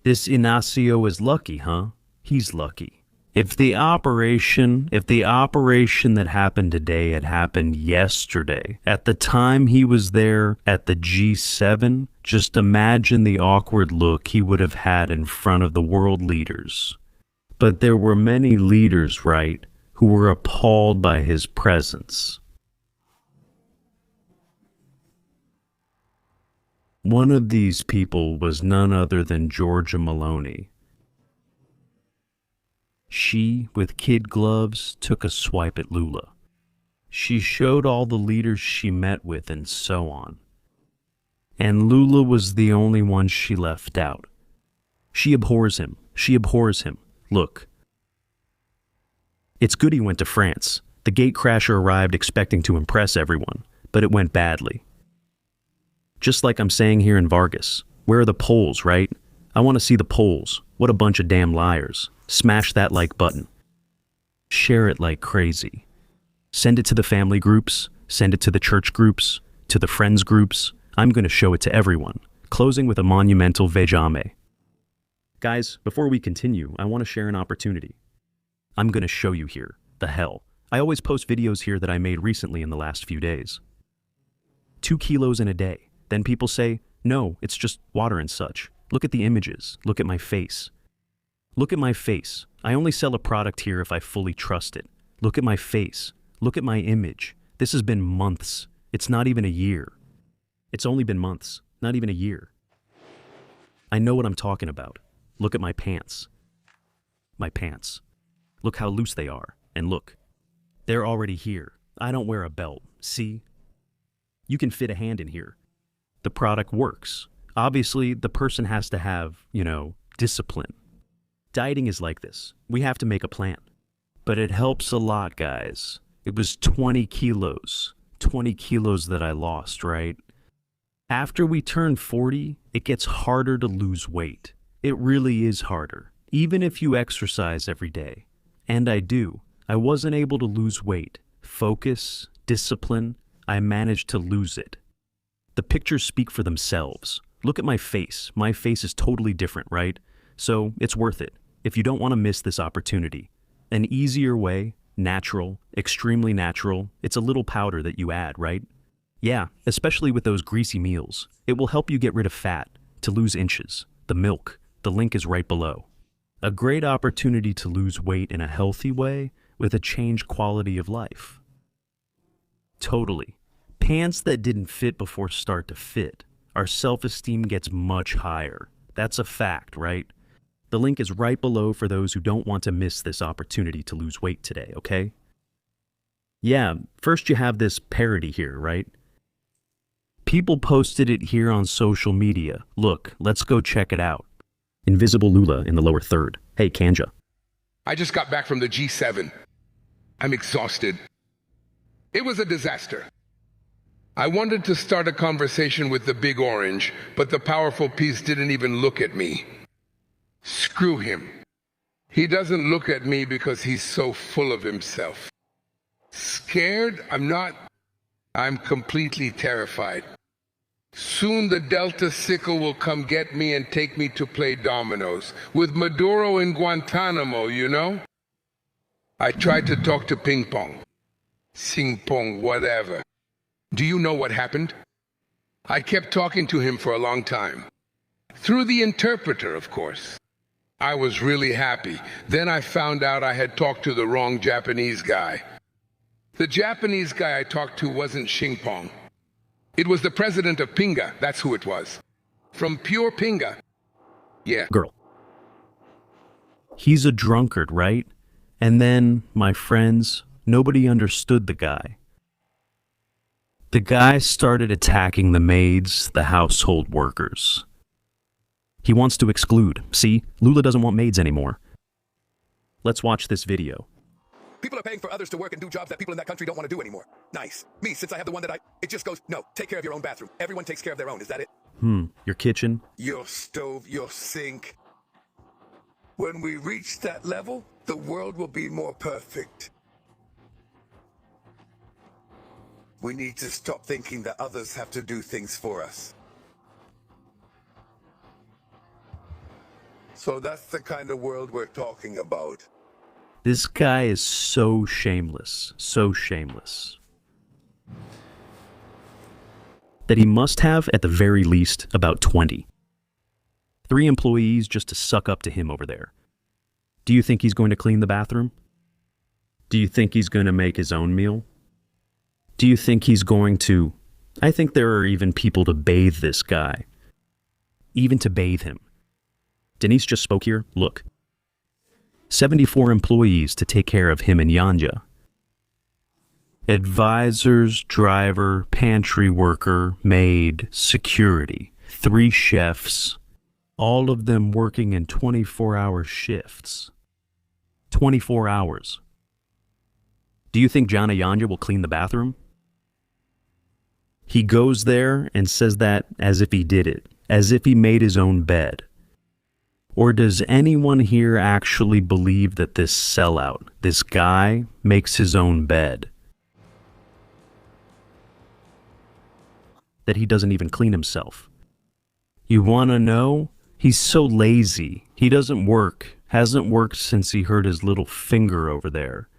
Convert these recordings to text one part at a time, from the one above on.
This Ignacio is lucky, huh? He's lucky. If the operation that happened today had happened yesterday, at the time he was there at the G7, just imagine the awkward look he would have had in front of the world leaders. But there were many leaders, right, who were appalled by his presence. One of these people was none other than Giorgia Meloni. She, with kid gloves, took a swipe at Lula. She showed all the leaders she met with and so on. And Lula was the only one she left out. She abhors him. She abhors him. Look. It's good he went to France. The gatecrasher arrived expecting to impress everyone, but it went badly. Just like I'm saying here in Vargas. Where are the polls, right? I want to see the polls. What a bunch of damn liars. Smash that like button. Share it like crazy. Send it to the family groups, send it to the church groups, to the friends groups. I'm going to show it to everyone, closing with a monumental vejame. Guys, before we continue, I want to share an opportunity. I'm going to show you here, the hell. I always post videos here that I made recently in the last few days. 2 kilos in a day. Then people say, no, it's just water and such. Look at the images. Look at my face. Look at my face. I only sell a product here if I fully trust it. Look at my face. Look at my image. This has been months. It's not even a year. It's only been months, not even a year. I know what I'm talking about. Look at my pants. My pants. Look how loose they are. And look, they're already here. I don't wear a belt. See? You can fit a hand in here. The product works. Obviously, the person has to have, discipline. Dieting is like this. We have to make a plan. But it helps a lot, guys. It was 20 kilos. 20 kilos that I lost, right? After we turn 40, it gets harder to lose weight. It really is harder. Even if you exercise every day. And I do. I wasn't able to lose weight. Focus, discipline, I managed to lose it. The pictures speak for themselves. Look at my face. My face is totally different, right? So it's worth it. If you don't want to miss this opportunity. An easier way, natural, extremely natural, it's a little powder that you add, right? Yeah, especially with those greasy meals. It will help you get rid of fat, to lose inches. The milk, the link is right below. A great opportunity to lose weight in a healthy way with a changed quality of life. Totally. Pants that didn't fit before start to fit. Our self-esteem gets much higher. That's a fact, right? The link is right below for those who don't want to miss this opportunity to lose weight today, okay? Yeah, first you have this parody here, right? People posted it here on social media. Look, let's go check it out. Invisible Lula in the lower third. Hey, Kanja. I just got back from the G7. I'm exhausted. It was a disaster. I wanted to start a conversation with the Big Orange, but the powerful piece didn't even look at me. Screw him. He doesn't look at me because he's so full of himself. Scared? I'm not. I'm completely terrified. Soon the Delta sickle will come get me and take me to play dominoes. With Maduro in Guantanamo, you know? I tried to talk to Ping Pong. Sing Pong, whatever. Do you know what happened? I kept talking to him for a long time. Through the interpreter, of course. I was really happy. Then I found out I had talked to the wrong Japanese guy. The Japanese guy I talked to wasn't Xing Pong. It was the president of Pinga, that's who it was. From pure Pinga. Yeah. Girl. He's a drunkard, right? And then, my friends, nobody understood the guy. The guy started attacking the maids, the household workers. He wants to exclude. See, Lula doesn't want maids anymore. Let's watch this video. People are paying for others to work and do jobs that people in that country don't want to do anymore. Nice. Me, since I have the one that it just goes, no, take care of your own bathroom. Everyone takes care of their own. Is that it? Your kitchen? Your stove, your sink. When we reach that level, the world will be more perfect. We need to stop thinking that others have to do things for us. So that's the kind of world we're talking about. This guy is so shameless, that he must have, at the very least, about 20. 3 employees just to suck up to him over there. Do you think he's going to clean the bathroom? Do you think he's going to make his own meal? Do you think he's going to... I think there are even people to bathe this guy. Even to bathe him. Denise just spoke here. Look. 74 employees to take care of him and Giorgia. Advisors, driver, pantry worker, maid, security. 3 chefs. All of them working in 24-hour shifts. 24 hours. Do you think John and Giorgia will clean the bathroom? He goes there and says that as if he did it, as if he made his own bed. Or does anyone here actually believe that this sellout, this guy, makes his own bed? That he doesn't even clean himself? You want to know? He's so lazy. He doesn't work. Hasn't worked since he hurt his little finger over there.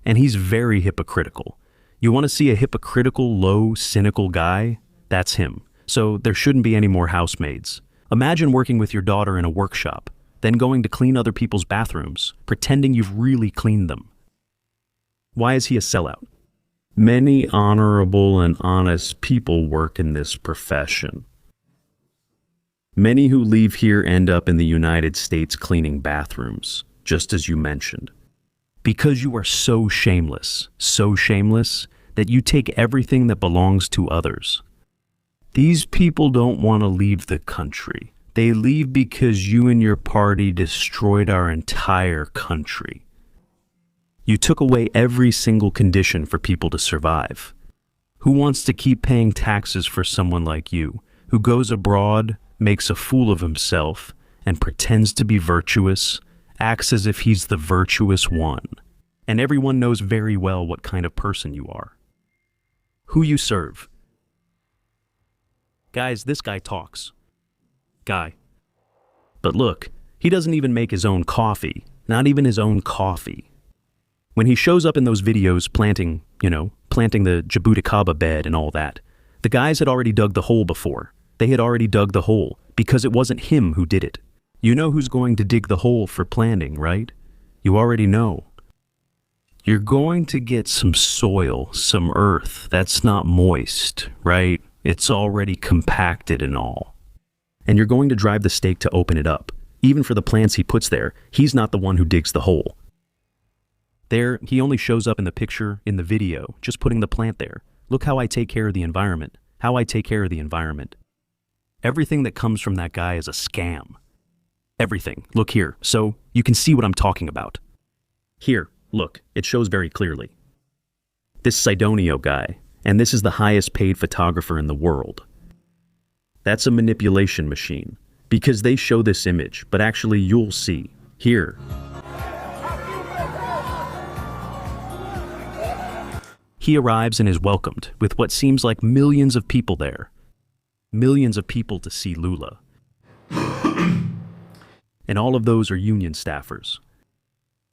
And he's very hypocritical. You want to see a hypocritical, low, cynical guy? That's him. So there shouldn't be any more housemaids. Imagine working with your daughter in a workshop, then going to clean other people's bathrooms, pretending you've really cleaned them. Why is he a sellout? Many honorable and honest people work in this profession. Many who leave here end up in the United States cleaning bathrooms, just as you mentioned. Because you are so shameless that you take everything that belongs to others. These people don't want to leave the country. They leave because you and your party destroyed our entire country. You took away every single condition for people to survive. Who wants to keep paying taxes for someone like you, who goes abroad, makes a fool of himself, and pretends to be virtuous, acts as if he's the virtuous one, and everyone knows very well what kind of person you are. Who you serve. Guys, this guy talks. Guy. But look, he doesn't even make his own coffee, not even his own coffee. When he shows up in those videos planting the Jabuticaba bed and all that, the guys had already dug the hole before. They had already dug the hole because it wasn't him who did it. You know who's going to dig the hole for planting, right? You already know. You're going to get some soil, some earth that's not moist, right? It's already compacted and all. And you're going to drive the stake to open it up. Even for the plants he puts there, he's not the one who digs the hole. There, he only shows up in the picture, in the video, just putting the plant there. Look how I take care of the environment. How I take care of the environment. Everything that comes from that guy is a scam. Everything. Look here, so you can see what I'm talking about. Here, look, it shows very clearly. This Sidonio guy, and this is the highest paid photographer in the world. That's a manipulation machine, because they show this image, but actually you'll see. Here. He arrives and is welcomed with what seems like millions of people there. Millions of people to see Lula. And all of those are union staffers.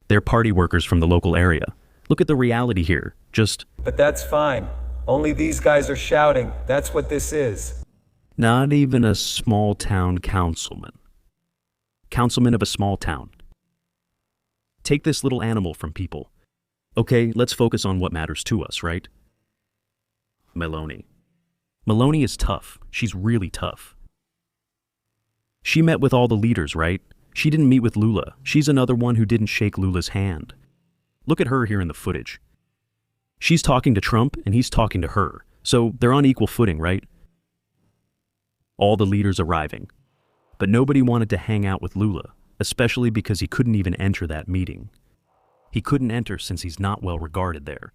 They're party workers from the local area. Look at the reality here. But that's fine. Only these guys are shouting. That's what this is. Not even a small town councilman. Councilman of a small town. Take this little animal from people. Okay, let's focus on what matters to us, right? Meloni. Meloni is tough. She's really tough. She met with all the leaders, right? She didn't meet with Lula. She's another one who didn't shake Lula's hand. Look at her here in the footage. She's talking to Trump and he's talking to her. So they're on equal footing, right? All the leaders arriving. But nobody wanted to hang out with Lula, especially because he couldn't even enter that meeting. He couldn't enter since he's not well regarded there.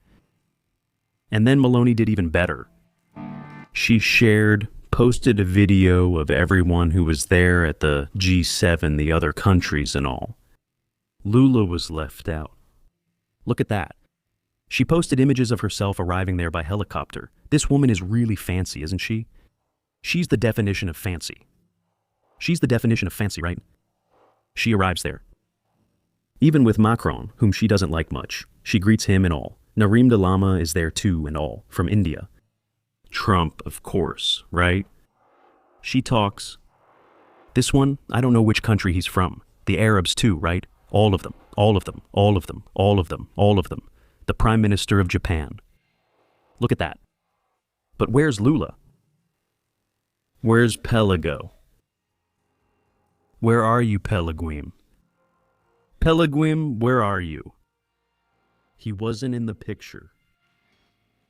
And then Meloni did even better. She posted a video of everyone who was there at the G7, the other countries and all. Lula was left out. Look at that. She posted images of herself arriving there by helicopter. This woman is really fancy, isn't she? She's the definition of fancy. She's the definition of fancy, right? She arrives there. Even with Macron, whom she doesn't like much, she greets him and all. Nareem Lama is there too and all, from India. Trump, of course, right? She talks. This one, I don't know which country he's from. The Arabs too, right? All of them, all of them, all of them, all of them, all of them. The Prime Minister of Japan. Look at that. But where's Lula? Where's Pelago? Where are you, Pelaguim? Pelaguim, where are you? He wasn't in the picture.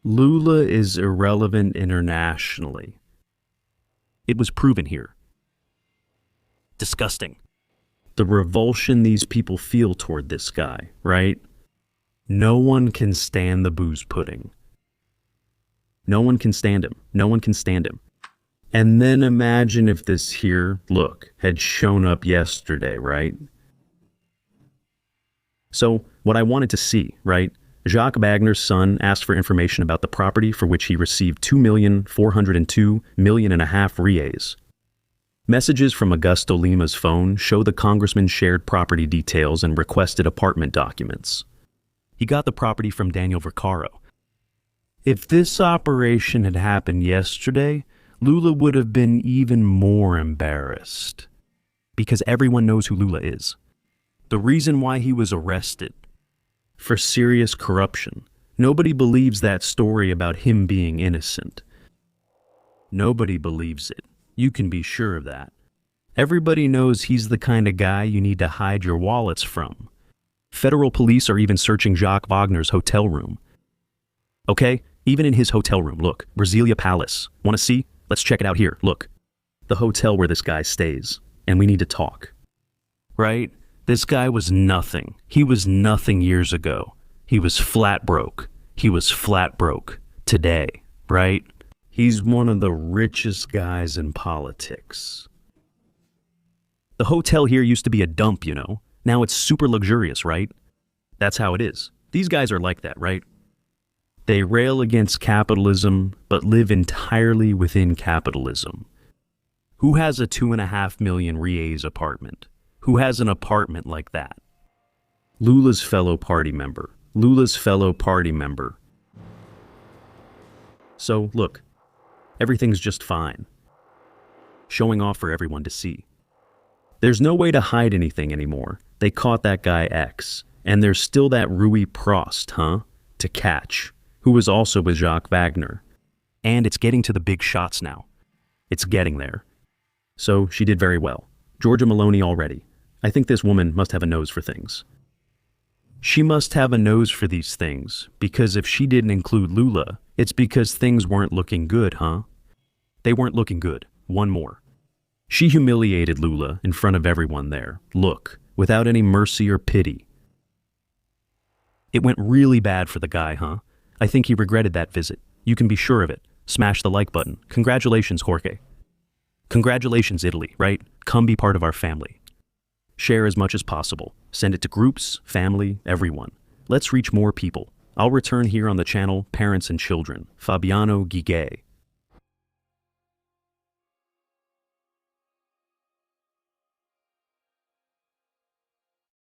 Lula is irrelevant internationally. It was proven here. Disgusting. The revulsion these people feel toward this guy, right? No one can stand the booze pudding. No one can stand him. No one can stand him. And then imagine if this here look had shown up yesterday, right? So, what I wanted to see, right? Jacques Wagner's son asked for information about the property for which he received 2,402,500,000 reais. Messages from Augusto Lima's phone show the congressman shared property details and requested apartment documents. He got the property from Daniel Vaccaro. If this operation had happened yesterday, Lula would have been even more embarrassed. Because everyone knows who Lula is. The reason why he was arrested. For serious corruption. Nobody believes that story about him being innocent. Nobody believes it. You can be sure of that. Everybody knows he's the kind of guy you need to hide your wallets from. Federal police are even searching Jacques Wagner's hotel room. Okay, even in his hotel room, look, Brasilia Palace. Want to see? Let's check it out here, look. The hotel where this guy stays, and we need to talk. Right? This guy was nothing. He was nothing years ago. He was flat broke. He was flat broke today, right? He's one of the richest guys in politics. The hotel here used to be a dump, you know. Now it's super luxurious, right? That's how it is. These guys are like that, right? They rail against capitalism, but live entirely within capitalism. Who has a 2.5 million reais apartment? Who has an apartment like that? Lula's fellow party member. Lula's fellow party member. So, look, everything's just fine. Showing off for everyone to see. There's no way to hide anything anymore. They caught that guy X. And there's still that Rui Prost, huh? To catch. Who was also with Jacques Wagner. And it's getting to the big shots now. It's getting there. So she did very well. Giorgia Meloni already. I think this woman must have a nose for things. She must have a nose for these things, because if she didn't include Lula, it's because things weren't looking good, huh? They weren't looking good. One more. She humiliated Lula in front of everyone there. Look, without any mercy or pity. It went really bad for the guy, huh? I think he regretted that visit. You can be sure of it. Smash the like button. Congratulations, Jorge. Congratulations, Italy, right? Come be part of our family. Share as much as possible. Send it to groups, family, everyone. Let's reach more people. I'll return here on the channel Parents and Children. Fabiano Gigay.